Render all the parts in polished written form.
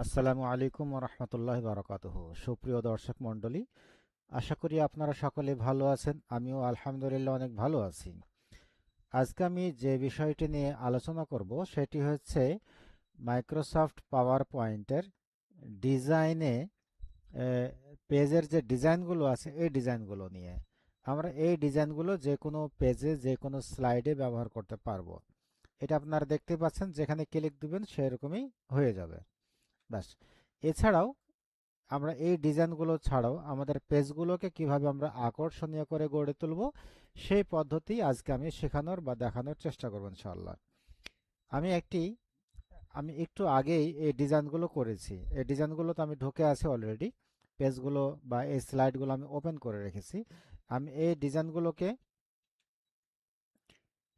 আসসালামু আলাইকুম ওয়া রাহমাতুল্লাহি ওয়া বারাকাতুহু। সুপ্রিয় দর্শক মণ্ডলী, আশা করি আপনারা সকলে ভালো আছেন। আমিও আলহামদুলিল্লাহ অনেক ভালো আছি। আজকে আমি যে বিষয়টি নিয়ে আলোচনা করব সেটি হচ্ছে মাইক্রোসফট পাওয়ার পয়েন্টের ডিজাইনে পেজের যে ডিজাইনগুলো আছে এই ডিজাইনগুলো নিয়ে। আমরা এই ডিজাইনগুলো যে কোনো পেজে যে কোনো স্লাইডে ব্যবহার করতে পারবো। এটা আপনারা দেখতে পাচ্ছেন, যেখানে ক্লিক দিবেন সেরকমই হয়ে যাবে। ব্যাস। এছাড়াও আমরা এই ডিজাইনগুলো ছাড়াও আমাদের পেজগুলোকে কিভাবে আমরা আকর্ষণীয় করে গড়ে তুলব সেই পদ্ধতি আজকে আমি শেখানোর বা দেখানোর চেষ্টা করব ইনশাআল্লাহ। আমি একটি আমি একটু আগেই এই ডিজাইনগুলো করেছি। এই ডিজাইনগুলোতে আমি ঢুকে আছি অলরেডি। পেজগুলো বা এই স্লাইডগুলো আমি ওপেন করে রেখেছি। আমি এই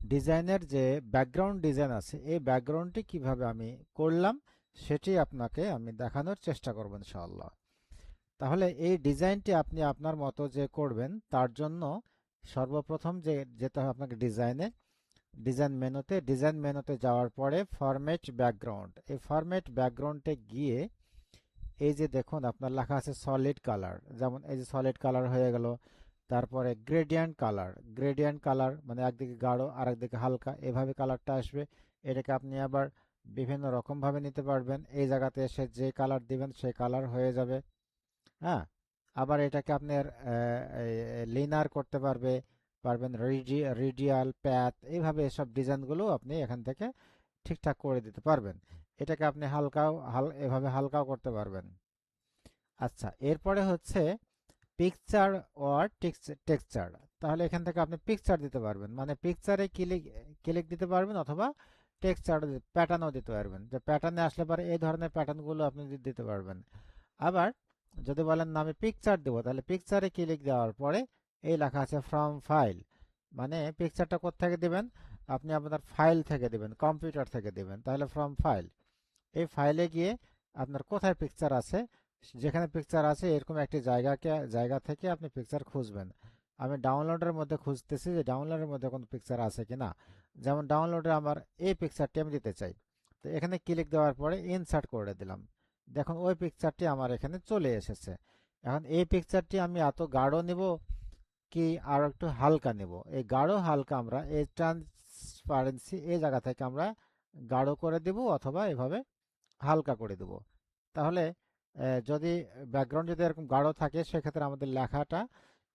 ডিজাইনের যে ব্যাকগ্রাউন্ড ডিজাইন আছে এই ব্যাকগ্রাউন্ডটি কিভাবে আমি করলাম সেটি আপনাকে আমি দেখানোর চেষ্টা করব ইনশাআল্লাহ। তাহলে এই ডিজাইনটি আপনি আপনার মতো যে করবেন তার জন্য সর্বপ্রথম যে যেতে হবে আপনাকে ডিজাইন মেনুতে যাওয়ার পরে ফরম্যাট ব্যাকগ্রাউন্ড, এই ফরম্যাট ব্যাকগ্রাউন্ডে গিয়ে এই যে দেখুন আপনার লেখা আছে সলিড কালার, যেমন এই যে সলিড কালার হয়ে গেল। তারপরে গ্রেডিয়েন্ট কালার মানে একদিকে গাঢ় আর একদিকে হালকা, এভাবে কালারটা আসবে। এটাকে আপনি আবার বিভিন্ন রকম ভাবে নিতে পারবেন। এই জায়গাতে এসে যে কালার দিবেন সেই কালার হয়ে যাবে। হ্যাঁ, আবার এটাকে আপনার লিনার করতে পারবেন রেডিয়াল প্যাথ, এইভাবে এসব ডিজাইনগুলো আপনি এখান থেকে ঠিকঠাক করে দিতে পারবেন। এটাকে আপনি এভাবে হালকাও করতে পারবেন। আচ্ছা, এরপরে হচ্ছে পিকচার অর টেক্সচার। তাহলে এখান থেকে আপনি পিকচার দিতে পারবেন, মানে পিকচারে ক্লিক দিতে পারবেন, অথবা টেক্সচার প্যাটার্নও দিতে পারবেন। যে প্যাটার্নে আসলে পরে এই ধরনের প্যাটার্নগুলো আপনি দিতে পারবেন। আবার যদি বলেন না আমি পিকচার দেবো, তাহলে পিকচারে ক্লিক দেওয়ার পরে এই লেখা আছে ফ্রম ফাইল, মানে পিকচারটা কোত্থেকে দিবেন, আপনি আপনার ফাইল থেকে দিবেন, কম্পিউটার থেকে দিবেন। তাহলে ফ্রম ফাইল, এই ফাইলে গিয়ে আপনার কোথায় পিকচার আছে, যেখানে পিকচার আছে এরকম একটি জায়গা থেকে আপনি পিকচার খুঁজবেন। আমি ডাউনলোডের মধ্যে খুঁজতেছি যে ডাউনলোডের মধ্যে কোনো পিকচার আছে কিনা। যেমন ডাউনলোডে আমার এই পিকচারটি আমি দিতে চাই, তো এখানে ক্লিক দেওয়ার পরে ইনসার্ট করে দিলাম। দেখুন ওই পিকচারটি আমার এখানে চলে এসেছে। এখন এই পিকচারটি আমি এত গাঢ় নেব কি আর একটু হালকা নেব, এই গাঢ় হালকা আমরা এই ট্রান্সপারেন্সি এই জায়গা থেকে আমরা গাঢ় করে দেব অথবা এভাবে হালকা করে দেব। তাহলে যদি ব্যাকগ্রাউন্ড যদি এরকম গাঢ় থাকে সেক্ষেত্রে আমাদের লেখাটা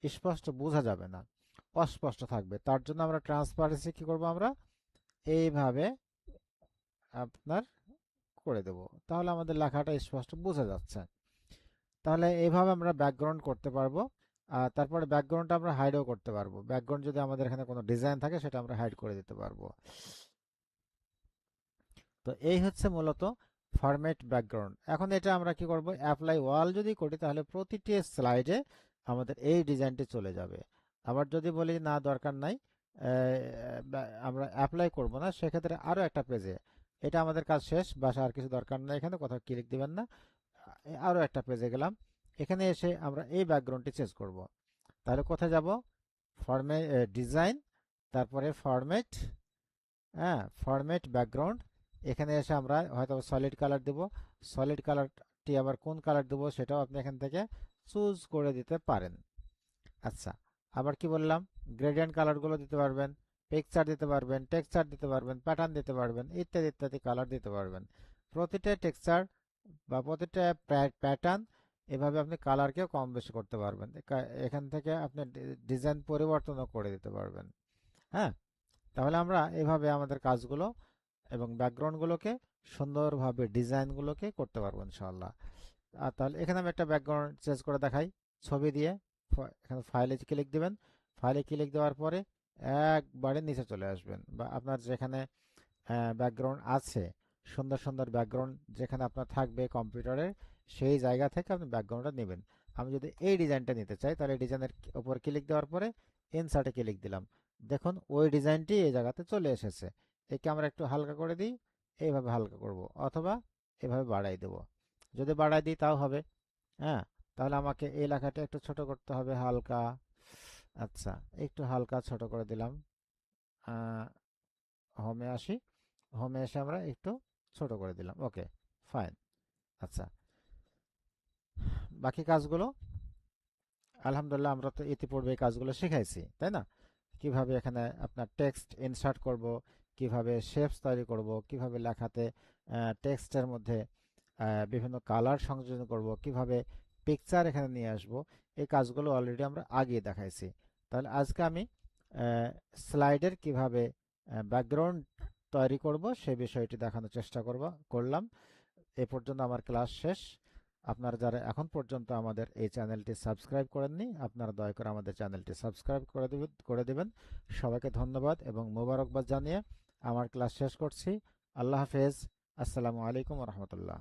স্পষ্ট বোঝা যাবে না, অস্পষ্ট থাকবে। তার জন্য আমরা ট্রান্সপারেন্সি কি করব, আমরা এইভাবে আপনার করে দেব, তাহলে আমাদের লেখাটা স্পষ্ট বোঝা যাচ্ছে। তাহলে এইভাবে আমরা ব্যাকগ্রাউন্ড করতে পারবো। আর তারপরে ব্যাকগ্রাউন্ডটা আমরা হাইডও করতে পারবো। ব্যাকগ্রাউন্ড যদি আমাদের এখানে কোনো ডিজাইন থাকে সেটা আমরা হাইড করে দিতে পারবো। তো এই হচ্ছে মূলত ফরম্যাট ব্যাকগ্রাউন্ড। এখন এটা আমরা কি করব, অ্যাপ্লাই ওয়াল যদি করি তাহলে প্রতিটি স্লাইডে আমাদের এই ডিজাইনটি চলে যাবে। আবার যদি বলি না দরকার নাই, আমরা অ্যাপ্লাই করব না, সেক্ষেত্রে আরও একটা পেজে, এটা আমাদের কাজ শেষ, বাসা আর কিছু দরকার নাই, এখানে কোথাও ক্লিক দিবেন না। আরও একটা পেজে গেলাম, এখানে এসে আমরা এই ব্যাকগ্রাউন্ডটি চেঞ্জ করব। তাহলে কোথায় যাব, ডিজাইন, তারপরে ফরম্যাট ব্যাকগ্রাউন্ড। এখানে এসে আমরা হয়তো সলিড কালার দেব। সলিড কালারটি আবার কোন কালার দেব সেটাও আপনি এখান থেকে চুজ করে দিতে পারেন। আচ্ছা, আবার কি বললাম, গ্রেডিয়েন্ট কালারগুলো দিতে পারবেন, পিকচার দিতে পারবেন, টেক্সচার দিতে পারবেন, প্যাটার্ন দিতে পারবেন, ইত্যাদি ইত্যাদি কালার দিতে পারবেন। প্রতিটা টেক্সচার বা প্রতিটা প্যাটার্ন এভাবে আপনি কালারকেও কম বেশি করতে পারবেন। এখান থেকে আপনি ডিজাইন পরিবর্তনও করে দিতে পারবেন। হ্যাঁ, তাহলে আমরা এভাবে আমাদের কাজগুলো এবং ব্যাকগ্রাউন্ডগুলোকে সুন্দরভাবে ডিজাইনগুলোকে করতে পারবো ইনশাআল্লাহ। আর তাহলে এখানে আমি একটা ব্যাকগ্রাউন্ড চেঞ্জ করে দেখাই ছবি দিয়ে। এখানে ফাইলে ক্লিক দিবেন। ফাইলে ক্লিক দেওয়ার পরে একবারে নিচে চলে আসবেন, বা আপনার যেখানে ব্যাকগ্রাউন্ড আছে, সুন্দর সুন্দর ব্যাকগ্রাউন্ড যেখানে আপনার থাকবে কম্পিউটারের, সেই জায়গা থেকে আপনি ব্যাকগ্রাউন্ডটা নেবেন। আমি যদি এই ডিজাইনটা নিতে চাই তাহলে ডিজাইনের উপর ক্লিক দেওয়ার পরে ইনসার্টে ক্লিক দিলাম। দেখুন ওই ডিজাইনটি এই জায়গাতে চলে এসেছে। একে আমরা একটু হালকা করে দিই, এইভাবে হালকা করব, অথবা এভাবে বাড়াই দেব। যদি বাড়াই দিই তাও হবে। হ্যাঁ, তাহলে আমাকে এই লেখাটা একটু ছোট করতে হবে হালকা। আচ্ছা, একটু হালকা ছোট করে দিলাম। হোমে আসি, হোমে এসে আমরা একটু ছোট করে দিলাম। ওকে, ফাইন। আচ্ছা, বাকি কাজগুলো আলহামদুলিল্লাহ আমরা তো ইতিপূর্বে এই কাজগুলো শিখাইছি, তাই না? কিভাবে এখানে আপনার টেক্সট ইনসার্ট করব, কিভাবে শেপস তৈরি করব, কিভাবে লেখাতে টেক্সটের মধ্যে বিভিন্ন কালার সংযোজন করব, কিভাবে পিকচার এখানে নিয়ে আসব, এই কাজগুলো অলরেডি আমরা আগিয়ে দেখাইছি। তাহলে আজকে আমি স্লাইডের কিভাবে ব্যাকগ্রাউন্ড তৈরি করব সে বিষয়টি দেখানোর চেষ্টা করলাম। এ পর্যন্ত আমার ক্লাস শেষ। আপনারা যারা এখন পর্যন্ত আমাদের এই চ্যানেলটি সাবস্ক্রাইব করেননি, আপনারা দয়া করে আমাদের চ্যানেলটি সাবস্ক্রাইব করে দেবেন। সবাইকে ধন্যবাদ এবং মোবারকবাদ জানিয়ে আমার ক্লাস শেষ করছি। আল্লাহ হাফেজ। আসসালামু আলাইকুম রহমতুল্লাহ।